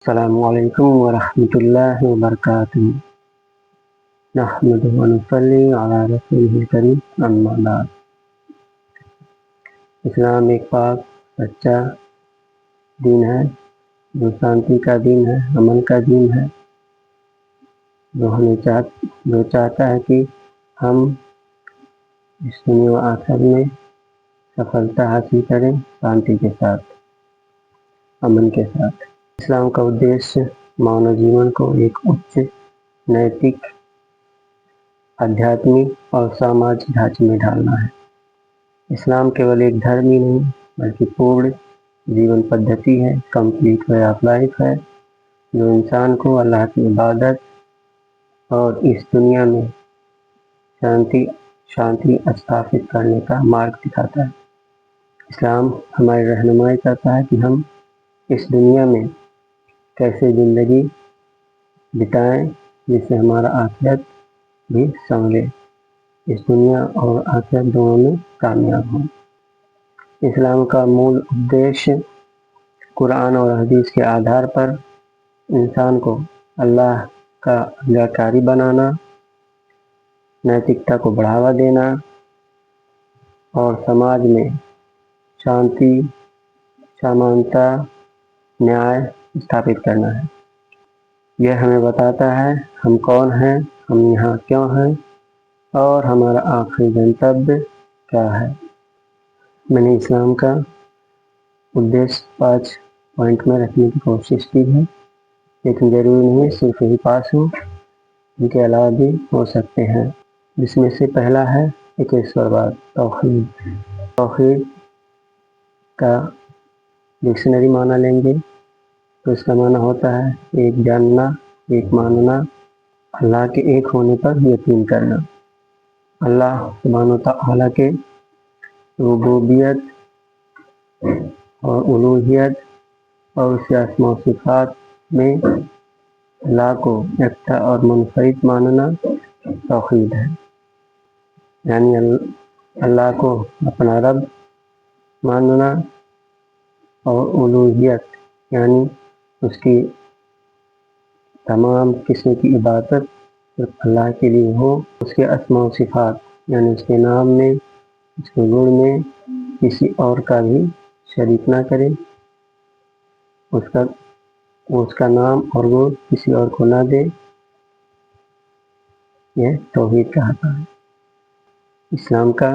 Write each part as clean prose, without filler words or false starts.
السلام علیکم ورحمۃ اللہ وبرکاتہ۔ نحمده ونصلی علی رسولہ الکریم، اما بعد۔ اسلام ایک پاک سچا دین ہے، جو شانتی کا دین ہے، امن کا دین ہے، جو چاہتا ہے کہ ہم اس دنیا و آخرت میں سفلتا حاصل کریں، شانتی کے ساتھ، امن کے ساتھ۔ اسلام کا ادیش مانو جیون کو ایک اچ نیتک، آدھیاتمک اور ساماجک ڈھانچے میں ڈھالنا ہے۔ اسلام کیول ایک دھرم ہی نہیں بلکہ پورن جیون پدھتی ہے، کمپلیٹ وے آف لائف ہے، جو انسان کو اللہ کی عبادت اور اس دنیا میں شانتی استھاپت کرنے کا مارگ دکھاتا ہے۔ اسلام ہماری رہنمائی کرتا ہے کہ ہم اس دنیا میں کیسے زندگی بتائیں جس سے ہمارا آخرت بھی سنورے، اس دنیا اور آخرت دونوں میں کامیاب ہوں۔ اسلام کا مول ادیش قرآن اور حدیث کے آدھار پر انسان کو اللہ کا آگاکاری بنانا، نیتکتا کو بڑھاوا دینا اور سماج میں شانتی، سمانتا، نیائے استھاپت کرنا ہے۔ یہ ہمیں بتاتا ہے ہم کون ہیں، ہم یہاں کیوں ہیں اور ہمارا آخری گنتویہ کیا ہے۔ میں نے اسلام کا ادیش 5 پوائنٹ میں رکھنے کی کوشش کی ہے، لیکن ضروری نہیں صرف یہی پاس ہو، ان کے علاوہ بھی ہو سکتے ہیں، جس میں سے پہلا ہے ایکیشورواد، توحید۔ توحید کا ڈکشنری معنی لیں گے تو اس کا معنی ہوتا ہے ایک جاننا، ایک ماننا، اللہ کے ایک ہونے پر یقین کرنا، اللہ سبحانہ و تعالیٰ کے ربوبیت اور الوہیت اور اس کے اسماء و صفات میں اللہ کو یکتا اور منفرد ماننا توحید ہے۔ یعنی اللہ کو اپنا رب ماننا اور الوہیت یعنی اس کی تمام قسم کی عبادت صرف اللہ کے لیے ہو، اس کے اسماء و صفات یعنی اس کے نام میں، اس کے گن میں کسی اور کا بھی شریک نہ کرے، اس کا نام اور گن کسی اور کو نہ دے، یہ توحید کہتا ہے۔ اسلام کا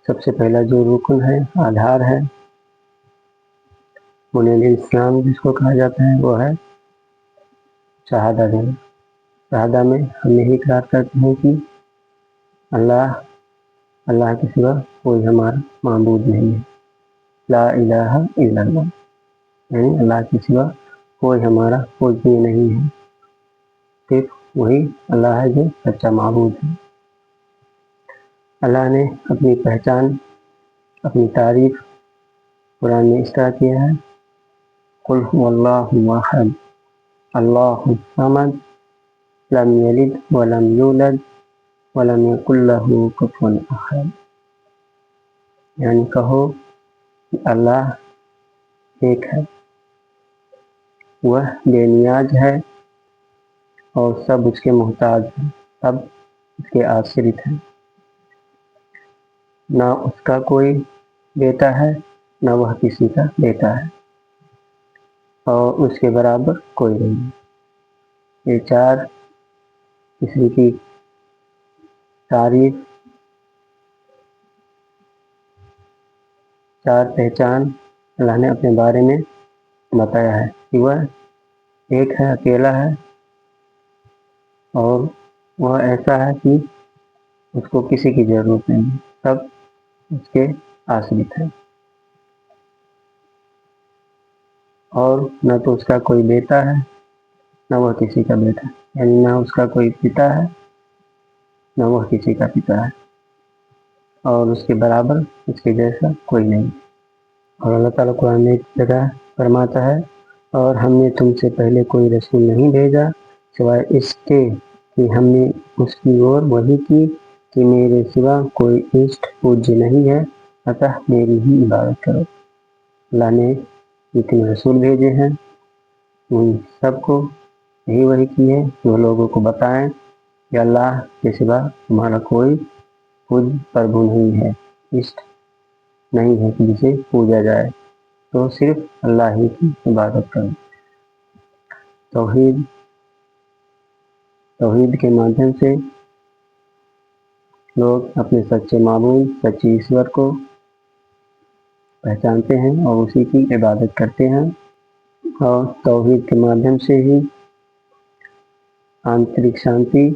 سب سے پہلا جو رکن ہے، آدھار ہے، بنیاد اسلام جس کو کہا جاتا ہے، وہ ہے شہادہ دینا۔ شہادہ میں ہم یہی اقرار کرتے ہیں کہ اللہ کے سوا کوئی ہمارا معبود نہیں ہے، لا الہ الا اللہ، یعنی اللہ کے سوا کوئی ہمارا پوجنیہ نہیں ہے، صرف وہی اللہ ہے جو سچا معبود ہے۔ اللہ نے اپنی پہچان، اپنی تعریف قرآن میں اس طرح کیا ہے، قل هو اللہ احد اللہ الصمد لم یلد ولم یولد ولم یکن لہ کفوا احد، یعنی کہو کہ اللہ ایک ہے، وہ بے نیاز ہے اور سب اس کے محتاج ہیں، سب اس کے آشرت ہیں، نہ اس کا کوئی بیٹا ہے نہ وہ کسی کا بیٹا ہے اور اس کے برابر کوئی نہیں۔ یہ 4 قسم کی تعریف، 4 پہچان اللہ نے اپنے بارے میں بتایا ہے کہ وہ ایک ہے، اکیلا ہے اور وہ ایسا ہے کہ اس کو کسی کی ضرورت نہیں ہے، سب اس کے آشرت ہیں، اور نہ تو اس کا کوئی بیٹا ہے نہ وہ کسی کا بیٹا ہے، یعنی نہ اس کا کوئی پتا ہے نہ وہ کسی کا پتا ہے، اور اس کے برابر اس کے جیسا کوئی نہیں۔ اور اللہ تعالیٰ قرآن میں ایک جگہ فرماتا ہے، اور ہم نے تم سے پہلے کوئی رسول نہیں بھیجا سوائے اس کے کہ ہم نے اس کی اور وحی کی کہ میرے سوا کوئی عشق پوجیہ نہیں ہے، اتہ میری ہی عبادت کرو۔ اللہ نے جتنے رسول بھیجے ہیں ان سب کو یہی وحی کی ہے کہ وہ لوگوں کو بتائیں کہ اللہ کے سوا تمہارا کوئی خود پربھو نہیں ہے، عشق نہیں ہے کہ جسے پوجا جائے، تو صرف اللہ ہی کی عبادت کرو۔ توحید کے مادھیم سے لوگ اپنے سچے معبود، سچے ایشور کو پہچانتے ہیں اور اسی کی عبادت کرتے ہیں، اور توحید کے مادھیم سے ہی آنترک شانتی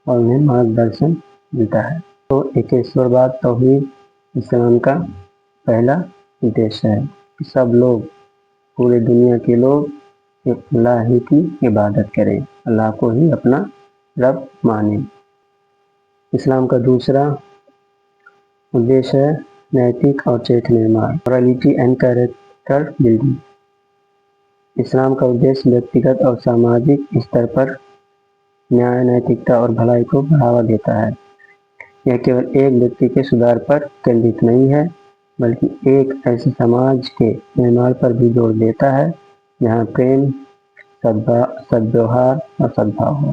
اور انہیں مارگ درشن ملتا ہے۔ تو ایکیشور بعد توحید اسلام کا پہلا ادیش ہے کہ سب لوگ، پورے دنیا کے لوگ اللہ ہی کی عبادت کریں، اللہ کو ہی اپنا رب مانیں۔ اسلام کا دوسرا ادیش ہے نیتک اور چیتن نرمان، مورالٹی اینڈ کیریکٹر بلڈنگ۔ اسلام کا ادیش ویکتیگت اور ساماجک استر پر نیائے، نیتکتا اور بھلائی کو بڑھاوا دیتا ہے۔ یہ کیول ایک ویکتی کے سدھار پر کیندرت نہیں ہے، بلکہ ایک ایسے سماج کے نرمان پر بھی زور دیتا ہے جہاں پریم، سدبیوہار اور سدبھاؤ ہو۔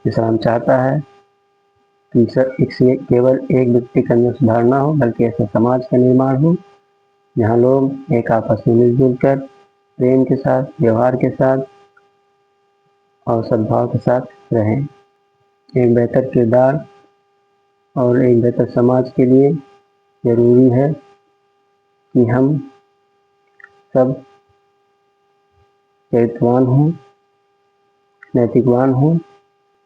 اسلام چاہتا ہے کہ کیول ایک ویکتی کا اندر سدھار نہ ہو، بلکہ ایسے سماج کا نرمان ہو جہاں لوگ ایک آپس میں مل جل کر پریم کے ساتھ، ویوہار کے ساتھ اور سدبھاؤ کے ساتھ رہیں۔ ایک بہتر کردار اور ایک بہتر سماج کے لیے ضروری ہے کہ ہم سب چیتوان ہوں، نیتکوان ہوں۔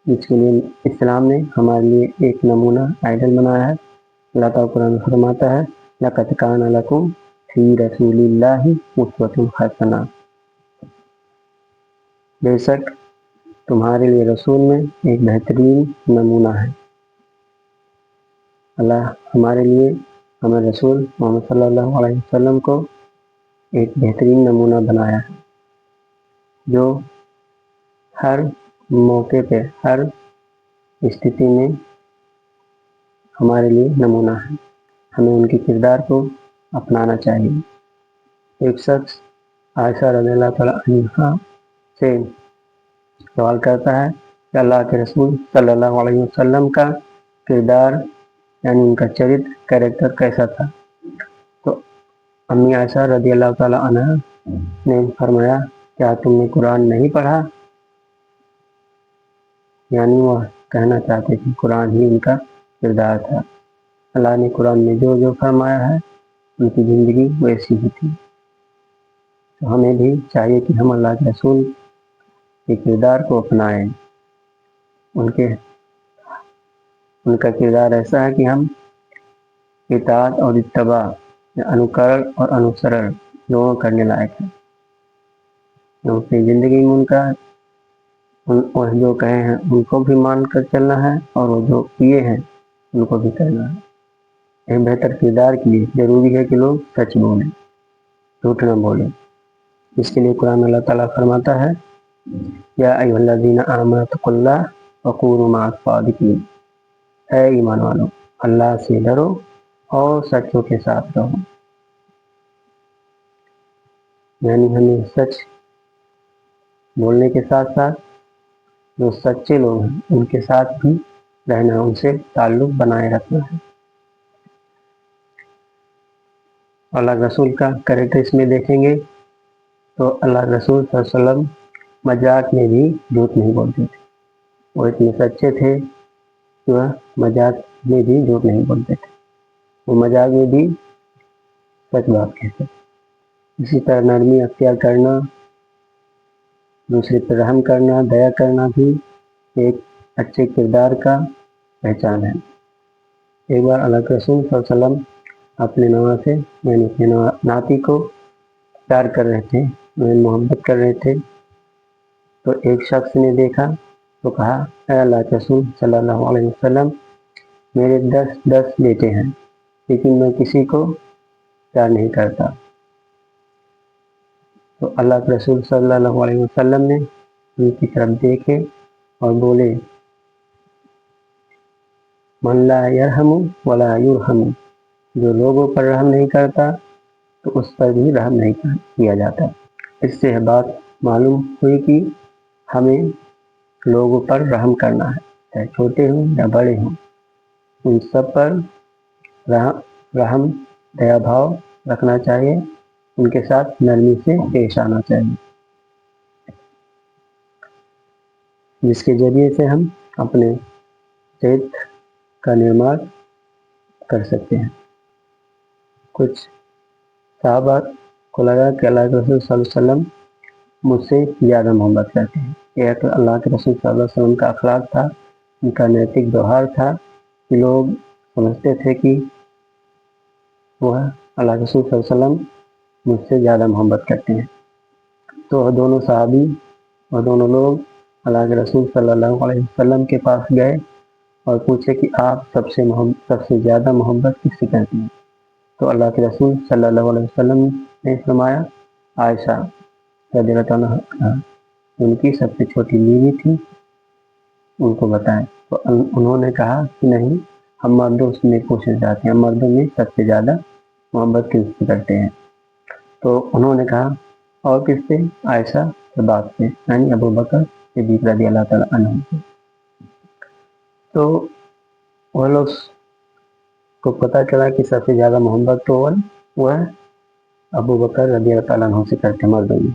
اس کے لیے اسلام نے ہمارے لیے ایک نمونہ آئیڈل بنایا ہے۔ اللہ تعالیٰ قرآن میں فرماتا ہے لَقَدْ كَانَ لَكُمْ فِي رَسُولِ اللَّهِ أُسْوَةٌ حَسَنَةٌ، بے شک تمہارے لیے رسول میں ایک بہترین نمونہ ہے۔ اللہ ہمارے لیے، ہمیں رسول محمد صلی اللہ علیہ وسلم کو ایک بہترین نمونہ بنایا ہے، جو ہر موقع پہ، ہر استھتی میں ہمارے لیے نمونہ ہے۔ ہمیں ان کے کردار کو اپنانا چاہیے۔ ایک شخص عائشہ رضی اللہ تعالیٰ عنہا سے سوال کرتا ہے کہ اللہ کے رسول صلی اللہ علیہ وسلم کا کردار، یعنی ان کا کیریکٹر کیسا تھا؟ تو امی عائشہ رضی اللہ تعالیٰ عنہ نے فرمایا کیا تم نے قرآن نہیں پڑھا؟ یعنی وہ کہنا چاہتے کہ قرآن ہی ان کا کردار تھا۔ اللہ نے قرآن میں جو جو فرمایا ہے ان کی زندگی ویسی ہی تھی۔ تو ہمیں بھی چاہیے کہ ہم اللہ کے رسول کے کردار کو اپنائیں۔ ان کا کردار ایسا ہے کہ ہم اطاعت اور اتباع، انوکرن اور انوسرن دونوں کرنے لائق ہیں۔ اپنی زندگی میں ان کا جو کہے ہیں ان کو بھی مان کر چلنا ہے، اور وہ جو کیے ہیں ان کو بھی کرنا ہے۔ ایک بہتر کردار کے لیے ضروری ہے کہ لوگ سچ بولیں، جھوٹ نہ بولیں۔ اس کے لیے قرآن اللہ تعالیٰ فرماتا ہے یا ایھا الذین آمنوا اتقوا اللہ وکونوا مع الصادقین، اے ایمان والو اللہ سے ڈرو اور سچوں کے ساتھ رہو۔ یعنی ہمیں سچ بولنے کے ساتھ ساتھ جو سچے لوگ ہیں ان کے ساتھ بھی رہنا، ان سے تعلق بنائے رکھنا ہے۔ اللہ رسول کا کریکٹر اس میں دیکھیں گے تو اللہ رسول صلی اللہ علیہ وسلم مذاق میں بھی جھوٹ نہیں بولتے تھے۔ وہ اتنے سچے تھے کہ وہ مذاق میں بھی جھوٹ نہیں بولتے تھے، وہ مذاق میں بھی سچ بات کہتے تھے۔ اسی طرح نرمی اختیار کرنا، دوسرے پر رحم کرنا، دیا کرنا بھی ایک اچھے کردار کا پہچان ہے۔ ایک بار اللہ کے رسول صلی اللہ علیہ وسلم اپنے نواسے یعنی اپنے ناتی کو پیار کر رہے تھے، محبت کر رہے تھے، تو ایک شخص نے دیکھا تو کہا اے اللہ کے رسول صلی اللہ علیہ وسلم، میرے 10 بیٹے ہیں لیکن میں کسی کو پیار نہیں کرتا۔ تو اللہ کے رسول صلی اللہ علیہ وسلم نے ان کی طرف دیکھے اور بولے من لا یرحم ولا یرحم، جو لوگوں پر رحم نہیں کرتا تو اس پر بھی رحم نہیں کیا جاتا۔ اس سے بات معلوم ہوئی کہ ہمیں لوگوں پر رحم کرنا ہے، چاہے چھوٹے ہوں یا بڑے ہوں، ان سب پر رحم دیا بھاؤ رکھنا چاہیے، ان کے ساتھ نرمی سے پیش آنا چاہیے، جس کے ذریعے سے ہم اپنے صحت کا نرمان کر سکتے ہیں۔ کچھ صحابہ کو لگا کہ اللہ کے رسول صلی اللہ علیہ وسلم مجھ سے زیادہ محبت کرتے ہیں۔ یہ اللہ کے رسول صلی اللہ علیہ وسلم کا اخلاق تھا، ان کا نیتک ویوہار تھا کہ لوگ سمجھتے تھے کہ وہ اللہ کے رسول صلی اللہ علیہ وسلم مجھ سے زیادہ محبت کرتے ہیں۔ تو وہ دونوں صحابی اور دونوں لوگ اللہ کے رسول صلی اللہ علیہ وسلم کے پاس گئے اور پوچھے کہ آپ سب سے زیادہ محبت کس سے کرتے ہیں؟ تو اللہ کے رسول صلی اللہ علیہ وسلم نے فرمایا عائشہ رضی اللہ عنہا، ان کی سب سے چھوٹی بیوی تھی، ان کو بتائیں۔ تو انہوں نے کہا کہ نہیں، ہم مردوں میں پوچھنا چاہتے ہیں، ہم مردوں میں سب سے زیادہ محبت کس سے کرتے ہیں؟ تو انہوں نے کہا اور کس سے؟ عائشہ کے باپ سے، یعنی ابو بکر صدیق رضی اللہ تعالیٰ عنہ سے۔ تو وہ لوگ کو پتہ چلا کہ سب سے زیادہ محبت تو وہ ابو بکر رضی اللہ تعالیٰ عنہ سے کرتے مردوں میں،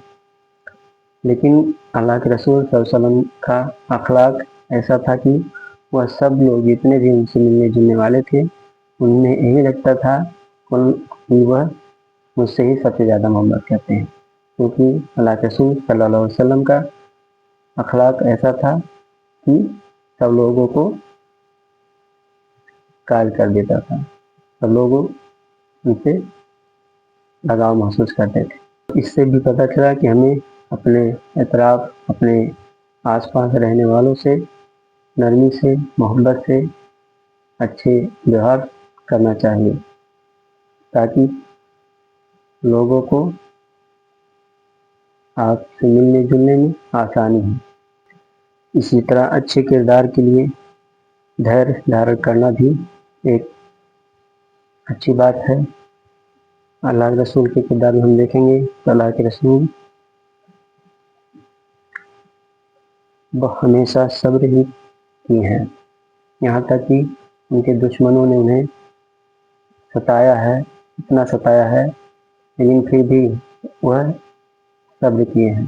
لیکن اللہ کے رسول صلی اللہ علیہ وسلم کا اخلاق ایسا تھا کہ وہ سب لوگ جتنے بھی ان سے ملنے جلنے والے تھے، ان میں یہی لگتا تھا کہ وہ مجھ سے ہی سب سے زیادہ محبت کرتے ہیں، کیونکہ اللہ کے رسول صلی اللہ علیہ وسلم کا اخلاق ایسا تھا کہ سب لوگوں کو قائل کر دیتا تھا، سب لوگوں ان سے لگاؤ محسوس کرتے تھے۔ اس سے بھی پتہ چلا کہ ہمیں اپنے اطراف، اپنے آس پاس رہنے والوں سے نرمی سے، محبت سے اچھے ویوہار کرنا چاہیے، تاکہ لوگوں کو آپ سے ملنے جلنے میں آسانی ہو۔ اسی طرح اچھے کردار کے لیے دھیرے دھارن کرنا بھی ایک اچھی بات ہے۔ اللہ کے رسول کے کردار میں ہم دیکھیں گے تو اللہ کے رسول ہمیشہ صبر ہی کی ہیں، یہاں تک کہ ان کے دشمنوں نے انہیں ستایا ہے، اتنا ستایا ہے، لیکن پھر بھی وہ صبر کیے ہیں۔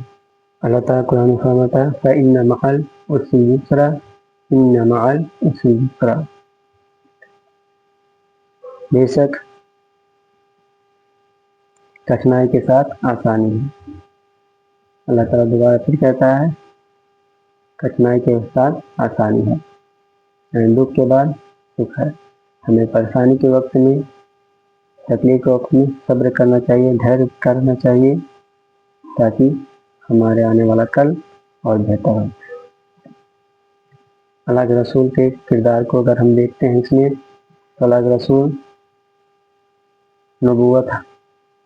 اللہ تعالیٰ قرآن میں فرماتا ہے فَإِنَّ مَعَ الْعُسْرِ يُسْرًا إِنَّ مَعَ الْعُسْرِ يُسْرًا، بے شک کٹھنائی کے ساتھ آسانی ہے۔ اللہ تعالیٰ دوبارہ پھر کہتا ہے کٹھنائی کے ساتھ آسانی ہے، یعنی دکھ کے بعد سکھ ہے۔ ہمیں پریشانی کے وقت میں، تکلیف کے وقت میں صبر کرنا چاہیے، دھیرے کرنا چاہیے، تاکہ ہمارے آنے والا کل اور بہتر ہو۔ اللہ کے رسول کے کردار کو اگر ہم دیکھتے ہیں اس میں، تو اللہ کے رسول نبوت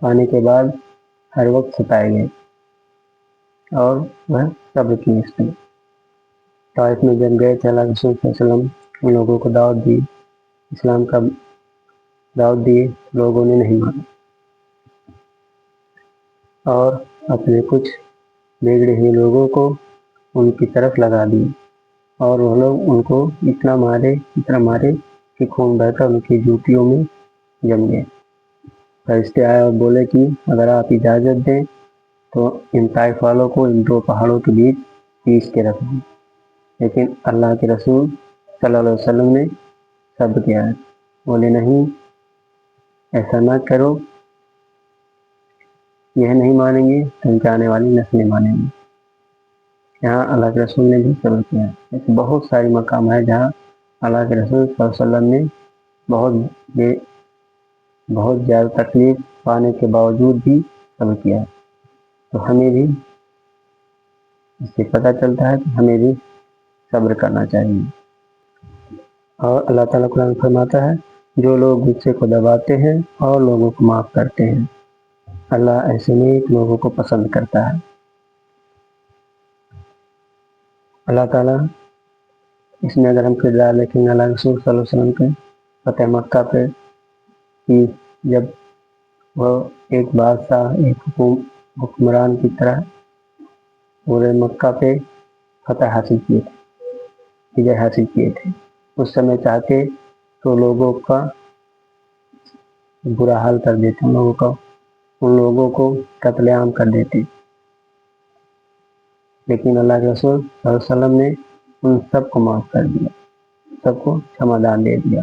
پانے کے بعد ہر وقت ستائے گئے اور وہ صبر کی اس میں۔ طائف میں جب گئے تھے اللہ کے رسول صلی اللہ علیہ وسلم، ان لوگوں کو دعوت دی، اسلام کا دعوت دی، لوگوں نے نہیں مانا اور اپنے کچھ بگڑے ہوئے لوگوں کو ان کی طرف لگا دی، اور وہ لوگ ان کو اتنا مارے کہ خون بہہ کر ان کی جوتیوں میں جم گئے۔ فرشتے آئے اور بولے کہ اگر آپ اجازت دیں تو ان طائف والوں کو ان دو پہاڑوں کے بیچ پیس کے رکھ دیں، لیکن اللہ کے رسول صلی اللہ علیہ وسلم نے صبر کیا ہے، بولے نہیں ایسا نہ کرو، یہ نہیں مانیں گے تو ان کے آنے والی نسلیں مانیں گی۔ یہاں اللہ کے رسول نے بھی صبر کیا ہے۔ ایسے بہت سارے مقام ہیں جہاں اللہ کے رسول صلی اللہ علیہ وسلم نے بہت زیادہ تکلیف پانے کے باوجود بھی صبر کیا ہے۔ تو ہمیں بھی اس سے پتہ چلتا ہے کہ ہمیں بھی صبر کرنا چاہیے۔ اور اللہ تعالیٰ قرآن فرماتا ہے جو لوگ غصے کو دباتے ہیں اور لوگوں کو معاف کرتے ہیں، اللہ ایسے نیک لوگوں کو پسند کرتا ہے۔ اللہ تعالیٰ اس میں اگر ہم کردار دیکھیں گے اللہ کے رسول صلی اللہ علیہ وسلم کے فتح مکہ پہ، کہ جب وہ ایک بادشاہ، ایک حکمران کی طرح پورے مکہ پہ فتح حاصل کیے تھے، وجے حاصل کیے تھے۔ اس سمے چاہتے تو لوگوں کا برا حال کر دیتے، ان لوگوں کو قتل عام کر دیتے، لیکن اللہ کے رسول صلی اللہ علیہ وسلم نے ان سب کو معاف کر دیا، سب کو سمادھان دے دیا۔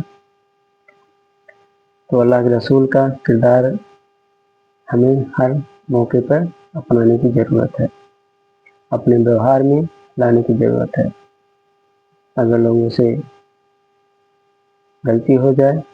تو اللہ کے رسول کا کردار ہمیں ہر موقع پر اپنانے کی ضرورت ہے، اپنے ویوہار میں لانے کی ضرورت ہے۔ اگر لوگوں سے غلطی ہو جائے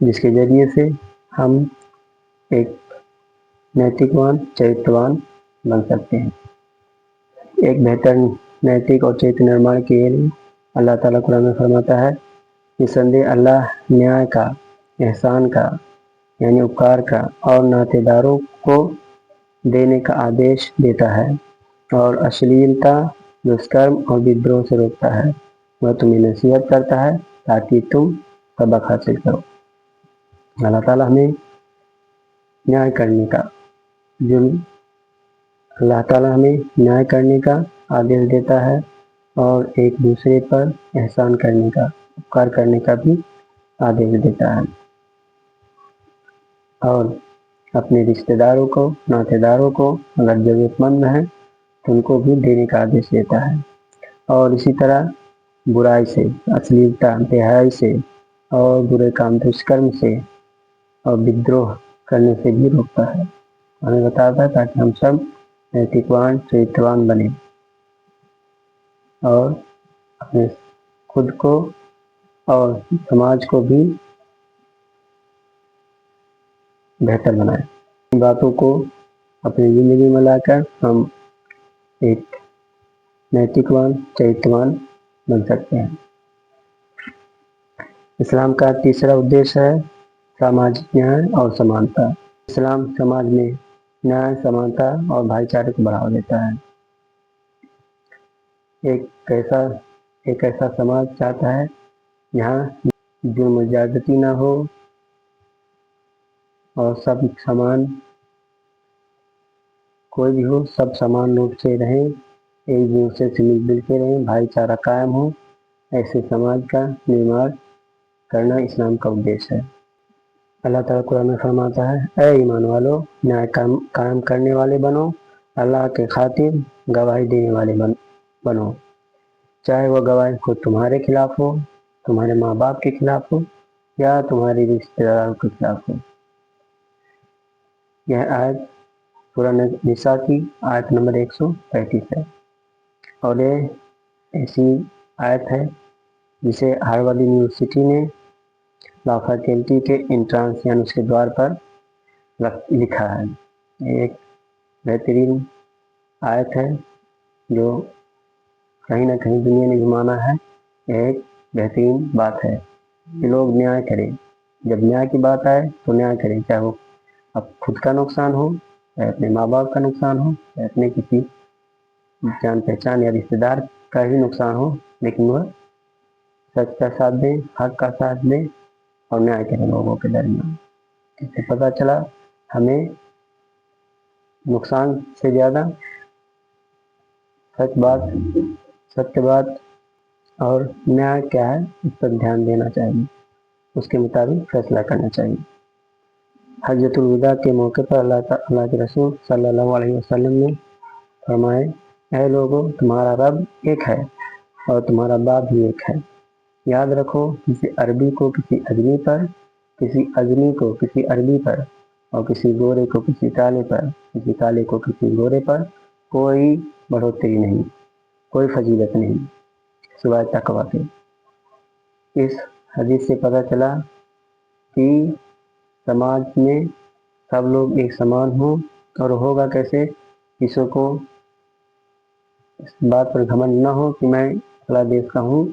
جس کے ذریعے سے ہم ایک نیتکوان چرتوان بن سکتے ہیں۔ ایک بہتر نیتک اور چیت نرمان کے لیے اللہ تعالیٰ قرآن میں فرماتا ہے کہ نسندہ اللہ نیائے کا، احسان کا یعنی اپکار کا اور ناطے داروں کو دینے کا آدیش دیتا ہے، اور اشلیلتا، دشکرم اور بدروہ سے روکتا ہے۔ وہ تمہیں نصیحت کرتا ہے تاکہ تم سبق حاصل کرو۔ اللہ تعالیٰ ہمیں نیائے کرنے کا اللہ تعالیٰ ہمیں نیائے کرنے کا آدیش دیتا ہے، اور ایک دوسرے پر احسان کرنے کا، اپکار کرنے کا بھی آدیش دیتا ہے، اور اپنے رشتہ داروں کو، ناطے داروں کو اگر ضرورت مند ہیں تو ان کو بھی دینے کا آدیش دیتا ہے، اور اسی طرح برائی سے، اشلیلتا، بے حیائی سے اور برے کام دشکرم سے اور بدروہ کرنے سے بھی روکتا ہے، ہمیں بتاتا ہے تاکہ ہم سب نیتکوان چریتوان بنے اور اپنے خود کو اور سماج کو بھی بہتر بنائیں۔ ان باتوں کو اپنی زندگی میں لا کر ہم ایک نیتکوان چریتوان بن سکتے ہیں۔ اسلام کا تیسرا ادیش ہے ساماجک نیائے اور سمانتا۔ اسلام سماج میں نیائے، سمانتا اور بھائی چارے کو بڑھاوا دیتا ہے۔ ایک ایسا سماج چاہتا ہے جہاں جرم و زیادتی نہ ہو اور سب سامان، کوئی بھی ہو سب سامان روپ سے رہیں، ایک دوسرے سے مل جل کے رہیں، بھائی چارہ قائم ہو، ایسے سماج کا نرمان کرنا اسلام کا ادیش ہے۔ اللہ تعالیٰ قرآن میں فرماتا ہے اے ایمان والو، نیائے قائم کرنے والے بنو، اللہ کے خاطر گواہی دینے والے بنو، چاہے وہ گواہی خود تمہارے خلاف ہو، تمہارے ماں باپ کے خلاف ہو یا تمہاری رشتہ داروں کے خلاف ہو۔ یہ آیت سورہ نساء کی آیت نمبر 135 ہے، اور یہ ایسی آیت ہے جسے ہارورڈ یونیورسٹی نے لا فیکلٹی کے انٹرانس یعنی اس کے دوار پر لکھا ہے۔ ایک بہترین آیت ہے جو کہیں نہ کہیں دنیا نے گھمانا ہے، ایک بہترین بات ہے کہ لوگ نیائے کریں۔ جب نیائے کی بات آئے تو نیائے کریں، چاہے وہ اب خود کا نقصان ہو، چاہے اپنے ماں باپ کا نقصان ہو، چاہے اپنے کسی جان پہچان یا رشتے دار کا ہی نقصان ہو، لیکن وہ سچ کا ساتھ دیں، حق کا ساتھ دیں اور نیائے کریں لوگوں کے درمیان۔ اس سے پتہ چلا ہمیں نقصان سے زیادہ سچ بات، ستیہ بات اور نیائے کیا ہے اس پر دھیان دینا چاہیے، اس کے مطابق فیصلہ کرنا چاہیے۔ حجۃ الوداع کے موقع پر اللہ کے رسول صلی اللہ علیہ وسلم نے فرمائے اے لوگوں، تمہارا رب ایک ہے اور تمہارا باپ بھی ایک ہے۔ یاد رکھو، کسی عربی کو کسی اجمی پر، کسی اجمی کو کسی عربی پر، اور کسی گورے کو کسی کالے پر، کسی کالے کو کسی گورے پر کوئی بڑھوتری نہیں، کوئی فضیلت نہیں سوائے تقویٰ کے۔ اس حدیث سے پتہ چلا کہ سماج میں سب لوگ ایک سمان ہوں، اور ہوگا کیسے؟ کسی کو اس بات پر گھمنڈ نہ ہو کہ میں فلاں دیش کا ہوں،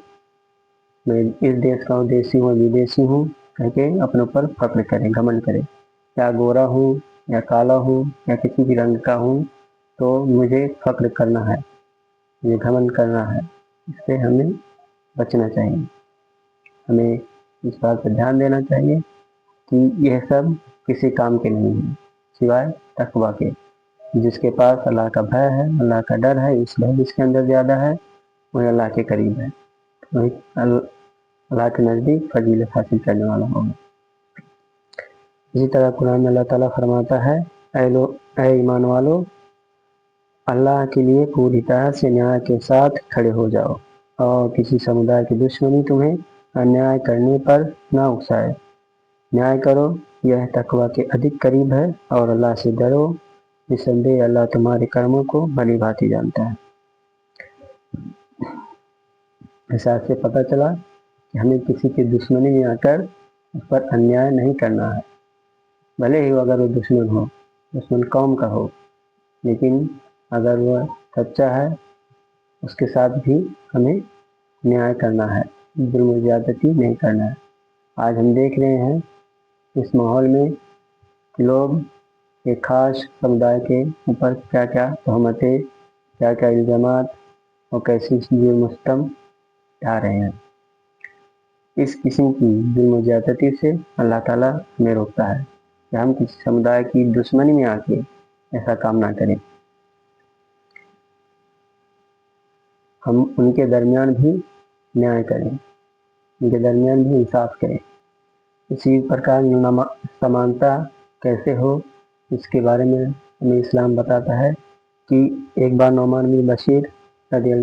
میں اس دیش کا ہوں، دیسی ہوں، ودیسی ہوں کہہ کے اپنے اوپر فخر کرے، گھمنڈ کرے، یا گورا ہوں یا کالا ہوں یا کسی بھی رنگ کا ہوں تو مجھے فخر کرنا ہے، مجھے گھمنڈ کرنا ہے۔ اس سے ہمیں بچنا چاہیے، ہمیں اس بات پر دھیان دینا چاہیے کہ یہ سب کسی کام کے نہیں ہیں سوائے تقویٰ کے. جس کے پاس اللہ کا بھے ہے، اللہ کا ڈر ہے، اس لیے جس کے اندر زیادہ ہے وہی اللہ کے قریب ہے، وہی اللہ کے نزدیک فضیلت حاصل کرنے والا ہوگا. اسی طرح قرآن میں اللہ تعالیٰ فرماتا ہے اے ایمان والو، اللہ کے لیے پوری طرح سے نیائے کے ساتھ کھڑے ہو جاؤ اور کسی سمودائے کی دشمنی تمہیں انیائے کرنے پر نہ اکسائے. نیائے کرو، یہ تقویٰ کے ادھک قریب ہے، اور اللہ سے ڈرو، نسندیہ اللہ تمہارے کرموں کو بھلی بھانتی جانتا ہے. ایسا سے پتہ چلا کہ ہمیں کسی کی دشمنی میں آ کر اس پر انیائے نہیں کرنا ہے، بھلے ہی اگر وہ دشمن ہو، دشمن قوم کا ہو، لیکن اگر وہ سچا ہے اس کے ساتھ بھی ہمیں نیائے کرنا ہے، ظلم و زیادتی نہیں کرنا ہے. آج ہم دیکھ رہے ہیں اس ماحول میں کہ لوگ ایک خاص سمودائے کے اوپر کیا کیا تہمتیں، کیا کیا الزامات اور کیسی چیزیں مستم اٹھا رہے ہیں. اس قسم کی ظلم و زیادتی سے اللہ تعالیٰ ہمیں روکتا ہے کہ ہم کسی سمودائے کی دشمنی میں آ کے ایسا کام نہ کریں. ہم ان کے درمیان بھی نیائے کریں، ان کے درمیان بھی انصاف کریں. اسی پرکار سمانتا کیسے ہو، اس کے بارے میں ہمیں اسلام بتاتا ہے کہ ایک بار نعمان بن بشیر رضی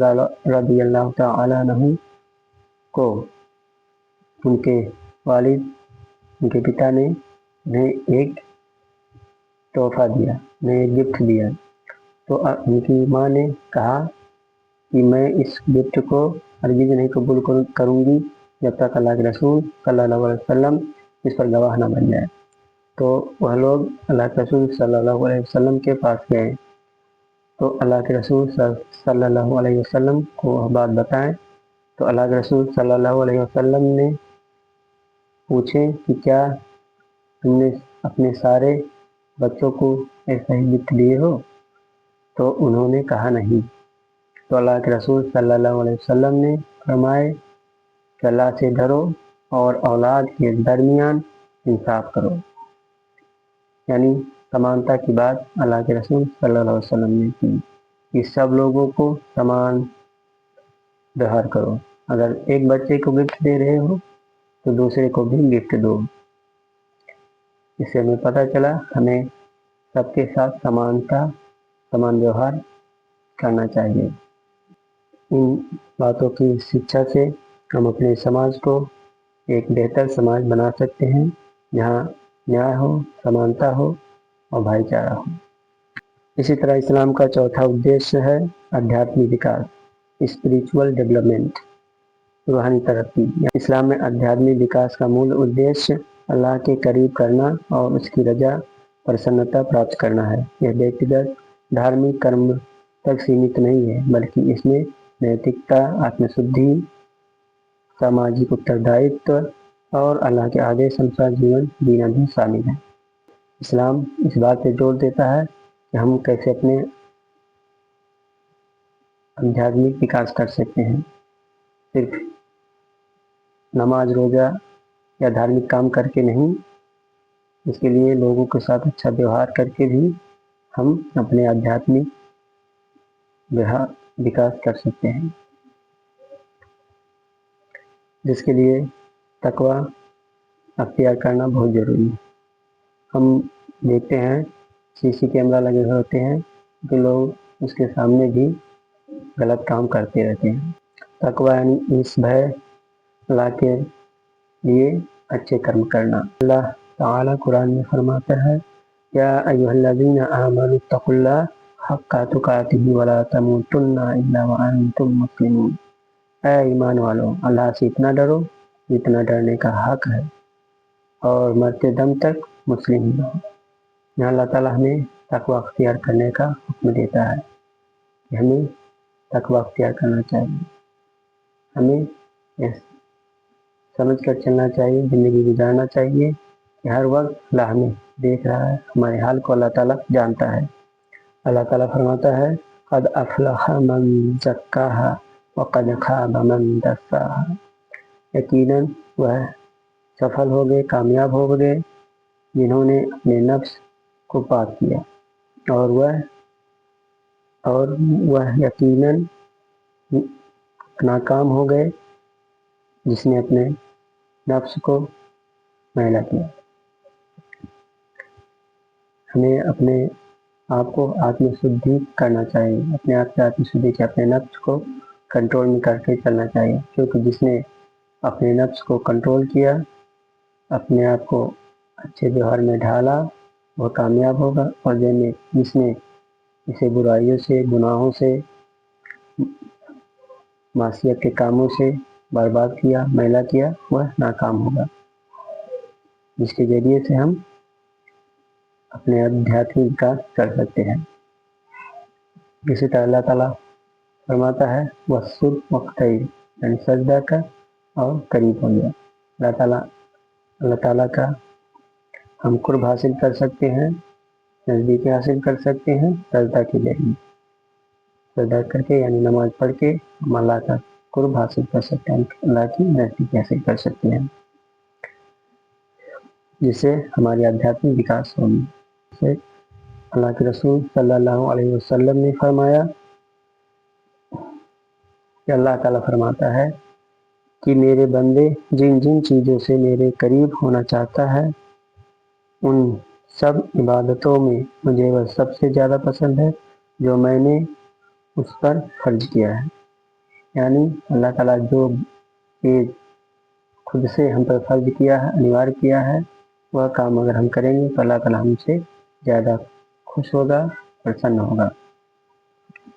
اللہ تعالیٰ عنہ کو ان کے والد، ان کے پتا نے انہیں ایک تحفہ دیا، انہیں ایک گفٹ دیا. تو ان کی ماں نے کہا کہ میں اس گفٹ کو ہرگز نہیں قبول کروں گی جب تک اللہ کے رسول صلی اللہ علیہ وسلم اس پر گواہ نہ بن جائے. تو وہ لوگ اللہ کے رسول صلی اللہ علیہ وسلم کے پاس گئے، تو اللہ کے رسول صلی اللہ علیہ وسلم کو وہ بات بتائیں. تو اللہ کے رسول صلی اللہ علیہ وسلم نے پوچھے کہ کیا تم نے اپنے سارے بچوں کو ایسا ہی گفٹ دیے ہو؟ تو انہوں نے کہا نہیں. تو اللہ کے رسول صلی اللہ علیہ وسلم نے فرمائے کہ اللہ سے ڈرو اور اولاد کے درمیان انصاف کرو. یعنی سمانتا کی بات اللہ کے رسول صلی اللہ علیہ وسلم نے کی کہ سب لوگوں کو سمان بہار کرو. اگر ایک بچے کو گفٹ دے رہے ہو تو دوسرے کو بھی گفٹ دو. اس سے ہمیں پتہ چلا ہمیں سب کے ساتھ سمان ویوہار کرنا چاہیے. ان باتوں کی شکشا سے ہم اپنے سماج کو ایک بہتر سماج بنا سکتے ہیں، جہاں نیائے ہو، سمانتا ہو اور بھائی چارہ ہو. اسی طرح اسلام کا چوتھا ادیش ہے آدھیاتمک وکاس، اسپریچول ڈیولپمنٹ، روحانی ترقی. اسلام میں آدھیاتمک وکاس کا مول ادیش اللہ کے قریب کرنا اور اس کی رضا پرسنتا پراپت کرنا ہے. یہ ویکتیگت دھارمک کرم تک سیمت نہیں ہے، بلکہ اس میں نیتکتا، آتم شدھی، ساماجک اتردائتو اور اللہ کے آدیش انوسار جیون جینا بھی شامل ہے. اسلام اس بات پہ زور دیتا ہے کہ ہم کیسے اپنے آدھیاتمک وکاس کر سکتے ہیں. صرف نماز روزہ یا دھارمک کام کر کے نہیں، اس کے لیے لوگوں کے ساتھ اچھا ویوہار کر کے بھی ہم اپنے آدھیاتمک وکاس کر سکتے ہیں، جس کے لیے تقویٰ اختیار کرنا بہت ضروری ہے. ہم دیکھتے ہیں CC کیمرہ لگے ہوتے ہیں کہ لوگ اس کے سامنے بھی غلط کام کرتے رہتے ہیں. تقویٰ یعنی اس بھے اللہ کے لیے اچھے کرم کرنا. اللہ تعالیٰ قرآن میں فرماتا ہے یا ایھا الذین آمنوا اتقوا اللہ حق تقاتہ ولا تموتن الا وانتم مسلمون. اے ایمان والو، اللہ سے اتنا ڈرو جتنا ڈرنے کا حق ہے، اور مرتے دم تک مسلم ہی رہو. یہاں اللہ تعالیٰ ہمیں تقویٰ اختیار کرنے کا حکم دیتا ہے کہ ہمیں تقویٰ اختیار کرنا چاہیے. ہمیں سمجھ کر چلنا چاہیے، زندگی گزارنا چاہیے کہ ہر وقت اللہ ہمیں دیکھ رہا ہے، ہمارے حال کو اللہ تعالیٰ جانتا ہے. اللہ تعالیٰ فرماتا ہے قد افلح من زکاہا وقد خاب من دساہا. یقیناً وہ سفل ہو گئے، کامیاب ہو گئے جنہوں نے اپنے نفس کو پاک کیا اور وہ یقیناً ناکام ہو گئے جس نے اپنے نفس کو میلا کیا۔ ہمیں اپنے آپ کو آتم شدھی کرنا چاہیے، اپنے آپ سے آتم شدھی کے اپنے نفس کو کنٹرول میں کر کے چلنا چاہیے، کیونکہ جس نے اپنے نفس کو کنٹرول کیا، اپنے آپ کو اچھے ویوہار میں ڈھالا، وہ کامیاب ہوگا، اور جس نے اسے برائیوں سے، گناہوں سے، معصیت کے کاموں سے برباد کیا، میلا کیا، وہ ناکام ہوگا، جس کے ذریعے سے ہم اپنے آدھیاتمک وکاس کر سکتے ہیں۔ اسی طرح اللہ تعالیٰ فرماتا ہے وَالصُّبْحِ وَقْتَيْ، یعنی سجدہ کا اور قریب ہو گیا۔ اللہ تعالیٰ کا ہم قرب حاصل کر سکتے ہیں، نزدیکی حاصل کر سکتے ہیں سجدہ کے ذریعے، سجدہ کر کے یعنی نماز پڑھ کے ہم اللہ کا قرب حاصل کر سکتے ہیں، اللہ کی نزدیکی حاصل کر سکتے ہیں، جس سے ہماری آدھیاتمک وکاس ہوگی۔ جیسے اللہ کے رسول صلی اللہ علیہ وسلم نے فرمایا کہ اللہ تعالیٰ فرماتا ہے کہ میرے بندے جن جن چیزوں سے میرے قریب ہونا چاہتا ہے، ان سب عبادتوں میں مجھے وہ سب سے زیادہ پسند ہے جو میں نے اس پر فرض کیا ہے۔ یعنی اللہ تعالیٰ جو چیز خود سے ہم پر فرض کیا ہے، انوار کیا ہے، وہ کام اگر ہم کریں گے تو اللہ تعالیٰ ہم سے زیادہ خوش ہوگا، پرسن ہوگا۔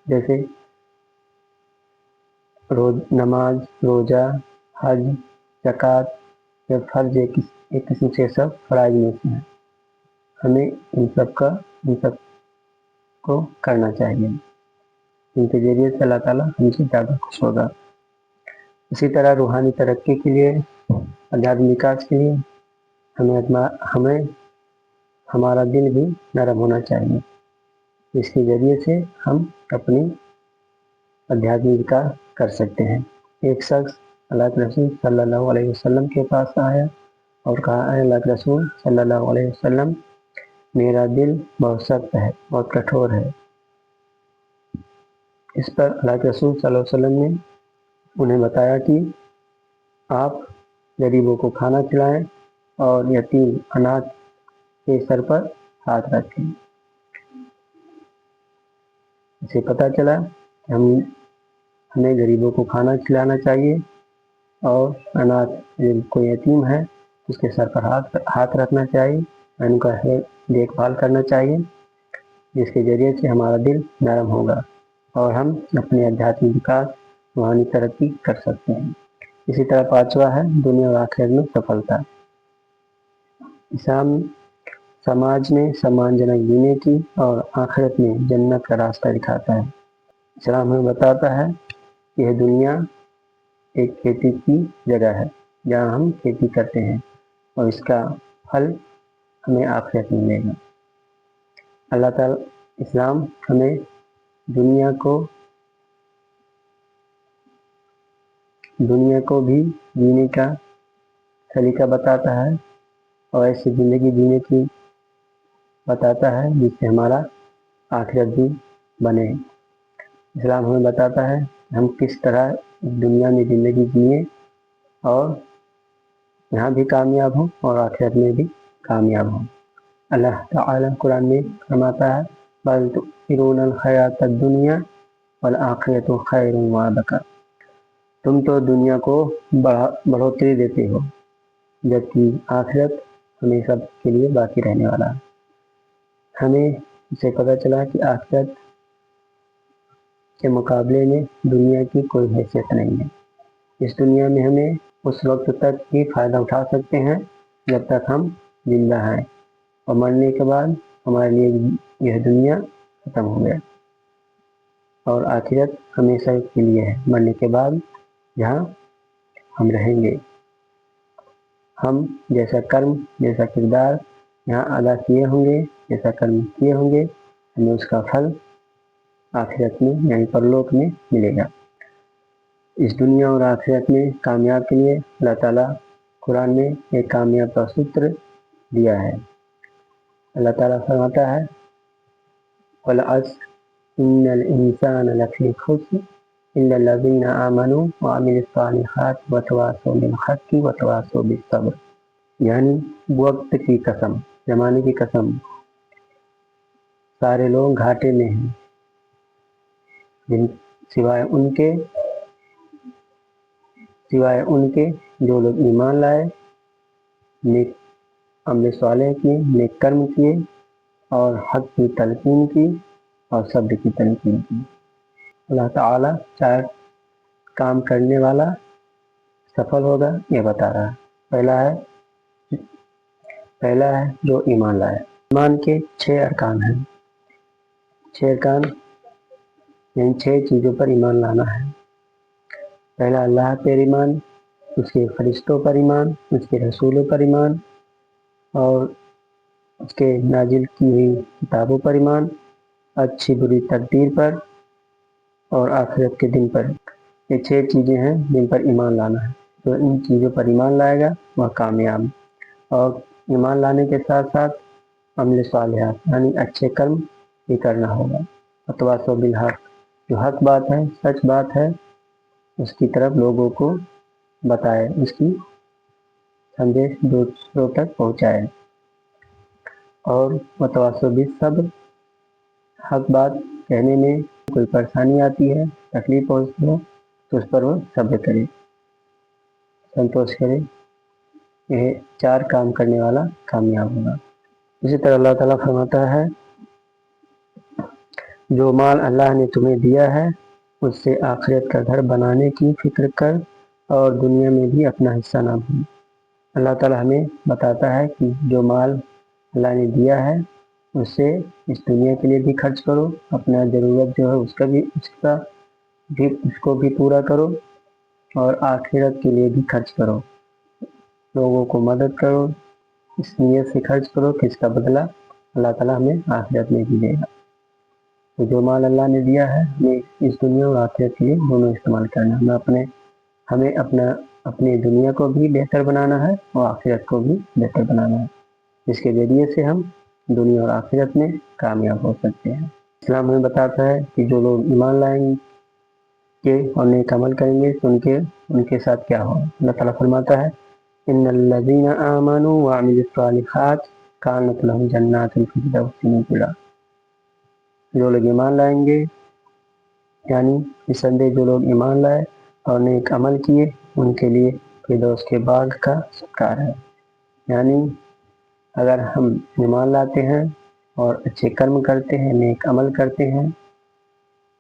جیسے نماز، روزہ، حج، زکوٰۃ، یہ فرض ایک قسم سے سب فرائض میں سے ہیں، ہمیں ان سب کو کرنا چاہیے، ان کے ذریعے سے اللہ تعالیٰ ہم سے زیادہ خوش ہوگا۔ اسی طرح روحانی ترقی کے لیے، آدھیاتمک وکاس کے لیے ہمیں ہمارا دل بھی نرم ہونا چاہیے، اس کے ذریعے سے ہم اپنی آدھیاتمک وکاس کر سکتے ہیں۔ ایک شخص اللہ کے رسول صلی اللہ علیہ وسلم کے پاس آیا اور کہا اے اللہ کے رسول صلی اللہ علیہ وسلم، میرا دل بہت سخت ہے، بہت کٹھور ہے۔ اس پر اللہ کے رسول صلی اللہ علیہ وسلم نے انہیں بتایا کہ آپ غریبوں کو کھانا کھلائیں اور یتیم اناتھ کے سر پر ہاتھ رکھیں۔ اسے پتہ چلا کہ ہمیں غریبوں کو کھانا کھلانا چاہیے، اور اناتھ کوئی یتیم ہے اس کے سر پر ہاتھ رکھنا چاہیے، ان کا دیکھ بھال کرنا چاہیے، جس کے ذریعے سے ہمارا دل نرم ہوگا اور ہم اپنے آدھیاتمک وکاس، روحانی ترقی کر سکتے ہیں۔ اسی طرح پانچواں ہے دنیا اور آخرت میں سفلتا۔ اسلام سماج میں سمان جنک جینے کی اور آخرت میں جنت کا راستہ دکھاتا ہے۔ اسلام ہمیں بتاتا ہے کہ یہ دنیا ایک کھیتی کی جگہ ہے جہاں ہم کھیتی کرتے ہیں، اور اس کا پھل ہمیں آخرت میں ملے گا۔ اللہ تعالیٰ اسلام ہمیں دنیا کو بھی جینے کا سلیقہ بتاتا ہے، اور ایسی زندگی جینے کی بتاتا ہے جس سے ہمارا آخرت بھی بنے۔ اسلام ہمیں بتاتا ہے ہم کس طرح دنیا میں زندگی جئیں اور یہاں بھی کامیاب ہوں اور آخرت میں بھی کامیاب ہوں۔ اللہ تعالیٰ قرآن میں فرماتا ہے بل تؤثرون الحیاۃ الدنیا والآخرۃ خیر وابقیٰ، تم تو دنیا کو بڑھوتری دیتے ہو جبکہ آخرت ہمیشہ کے لیے باقی رہنے والا ہے۔ ہمیں اسے پتہ چلا کہ آخرت کے مقابلے میں دنیا کی کوئی حیثیت نہیں ہے۔ اس دنیا میں ہمیں اس وقت تک ہی فائدہ اٹھا سکتے ہیں جب تک ہم زندہ ہیں، اور مرنے کے بعد ہمارے لیے یہ دنیا ختم ہو گیا، اور آخرت ہمیشہ کے لیے ہے، مرنے کے بعد جہاں ہم رہیں گے۔ ہم جیسا کرم، جیسا کردار یہاں ادا کیے ہوں گے، جیسا کرم کیے ہوں گے، ہمیں اس کا پھل آخرت میں یعنی پرلوک میں ملے گا۔ اس دنیا اور آخرت میں کامیاب کے لیے اللہ تعالیٰ قرآن میں ایک کامیاب کا ستر دیا ہے۔ اللہ تعالیٰ فرماتا ہے وَالْعَصْرِ إِنَّ الْإِنسَانَ لَفِي خُسْرٍ إِلَّا الَّذِينَ آمَنُوا وَعَمِلُوا الصَّالِحَاتِ وَتَوَاصَوْا بِالْحَقِّ وَتَوَاصَوْا بِالصَّبْرِ، یعنی وقت کی قسم، زمانے کی قسم، سارے لوگ گھاٹے میں ہیں سوائے ان کے جو لوگ ایمان لائے، نیک عمل صالح کیے، نیک کرم کیے اور حق کی تلقین کی اور صبر کی تلقین کی۔ اللہ تعالیٰ 4 کام کرنے والا سفل ہوگا یہ بتا رہا ہے۔ پہلا ہے جو ایمان لائے۔ ایمان کے 6 ارکان ہیں، 6 ارکان یعنی 6 چیزوں پر ایمان لانا ہے۔ پہلا اللہ پر ایمان، اس کے فرشتوں پر ایمان، اس کے رسولوں پر ایمان اور اس کے نازل کی ہوئی کتابوں پر ایمان، اچھی بری تقدیر پر اور آخرت کے دن پر۔ یہ 6 چیزیں ہیں جن پر ایمان لانا ہے۔ تو ان چیزوں پر ایمان لائے گا وہ کامیاب، اور ایمان لانے کے ساتھ ساتھ عمل صالحات یعنی اچھے کرم بھی کرنا ہوگا۔ وتواصوا بالحق، جو حق بات ہے، سچ بات ہے، اس کی طرف لوگوں کو بتائے، اس کی سندیش دوسروں تک پہنچائے۔ اور وتواصوا بالصبر، حق بات کہنے میں کوئی پریشانی آتی ہے، تکلیف پہنچتی ہے تو اس پر وہ صبر کرے، سنتوش کرے۔ یہ 4 کام کرنے والا کامیاب ہوگا۔ اسی طرح اللہ تعالیٰ فرماتا ہے جو مال اللہ نے تمہیں دیا ہے اس سے آخرت کا گھر بنانے کی فکر کر اور دنیا میں بھی اپنا حصہ نہ بھول۔ اللہ تعالیٰ ہمیں بتاتا ہے کہ جو مال اللہ نے دیا ہے اس سے اس دنیا کے لیے بھی خرچ کرو، اپنا ضرورت جو ہے اس کو بھی پورا کرو، اور آخرت کے لیے بھی خرچ کرو، لوگوں کو مدد کرو، اس نیت سے خرچ کرو کہ اس کا بدلہ اللہ تعالیٰ ہمیں آخرت میں بھی دے گا۔ تو جو مال اللہ نے دیا ہے ہمیں اس دنیا اور آخرت کے لیے دونوں استعمال کرنا ہے۔ ہمیں اپنی دنیا کو بھی بہتر بنانا ہے اور آخرت کو بھی بہتر بنانا ہے، جس کے ذریعے سے ہم دنیا اور آخرت میں کامیاب ہو سکتے ہیں۔ اسلام ہمیں بتاتا ہے کہ جو لوگ ایمان لائیں گے اور نیک عمل کریں گے تو ان کے ساتھ کیا ہوگا۔ اللہ تعالیٰ فرماتا ہے ان الذین آمنوا وعملوا الصالحات کانت لهم جنات الفردوس نزلا، جو لوگ ایمان لائیں گے یعنی نسندے جو لوگ ایمان لائے اور نیک عمل کیے ان کے لیے فردوس کے باغ کا سرکار ہے۔ یعنی اگر ہم ایمان لاتے ہیں اور اچھے کرم کرتے ہیں، نیک عمل کرتے ہیں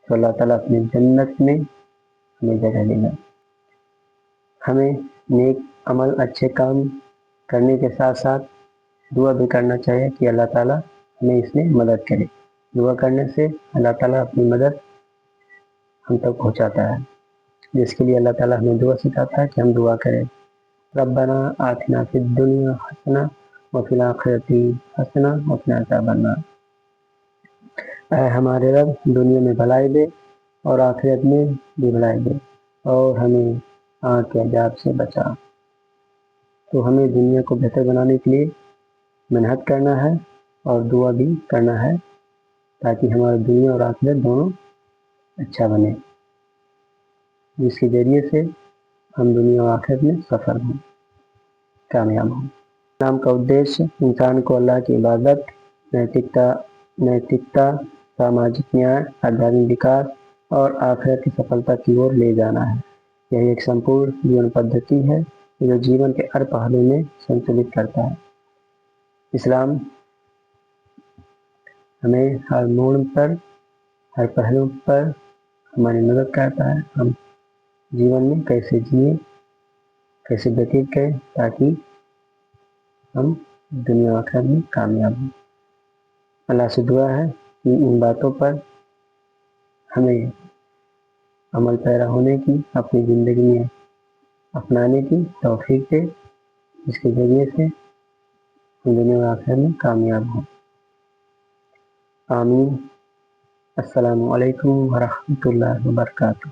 تو اللہ تعالیٰ اپنی جنت میں ہمیں جگہ دے گا۔ ہمیں نیک عمل اچھے کام کرنے کے ساتھ ساتھ دعا بھی کرنا چاہیے کہ اللہ تعالیٰ ہمیں اس میں مدد کرے۔ دعا کرنے سے اللہ تعالیٰ اپنی مدد ہم تک پہنچاتا ہے، جس کے لیے اللہ تعالیٰ ہمیں دعا سکھاتا ہے کہ ہم دعا کریں ربنا آتنا فی الدنیا حسنہ وفی الآخرۃ حسنہ وقنا عذاب النار، اے ہمارے رب دنیا میں بھلائی دے اور آخرت میں بھی بھلائی دے اور ہمیں آگ کے عذاب سے بچا۔ تو ہمیں دنیا کو بہتر بنانے کے لیے محنت کرنا ہے اور دعا بھی کرنا ہے تاکہ ہماری دنیا اور آخرت دونوں اچھا بنے، جس کے ذریعے سے ہم دنیا اور آخرت میں سفل ہوں، کامیاب ہوں۔ اسلام کا ادیش انسان کو اللہ کی عبادت، نیتکتا، ساماجک نیائے، آدھیاتمک وکاس اور آخرت کی سفلتا کی اور لے جانا ہے۔ یہی ایک سمپورن جیون پدھتی ہے جو جیون کے ہر پہلو میں سنتلت کرتا ہے۔ اسلام ہمیں ہر موڑ پر، ہر پہلو پر ہماری مدد کرتا ہے، ہم جیون میں کیسے جئیں، کیسے وتیت کریں تاکہ ہم دنیا و آخرت میں کامیاب ہوں۔ اللہ سے دعا ہے کہ ان باتوں پر ہمیں عمل پیرا ہونے کی، اپنی زندگی میں اپنانے کی توفیق دے، جس کے ذریعے سے ہم دنیا و آخرت میں کامیاب ہوں۔ آمین۔ السلام علیکم ورحمۃ اللہ وبرکاتہ۔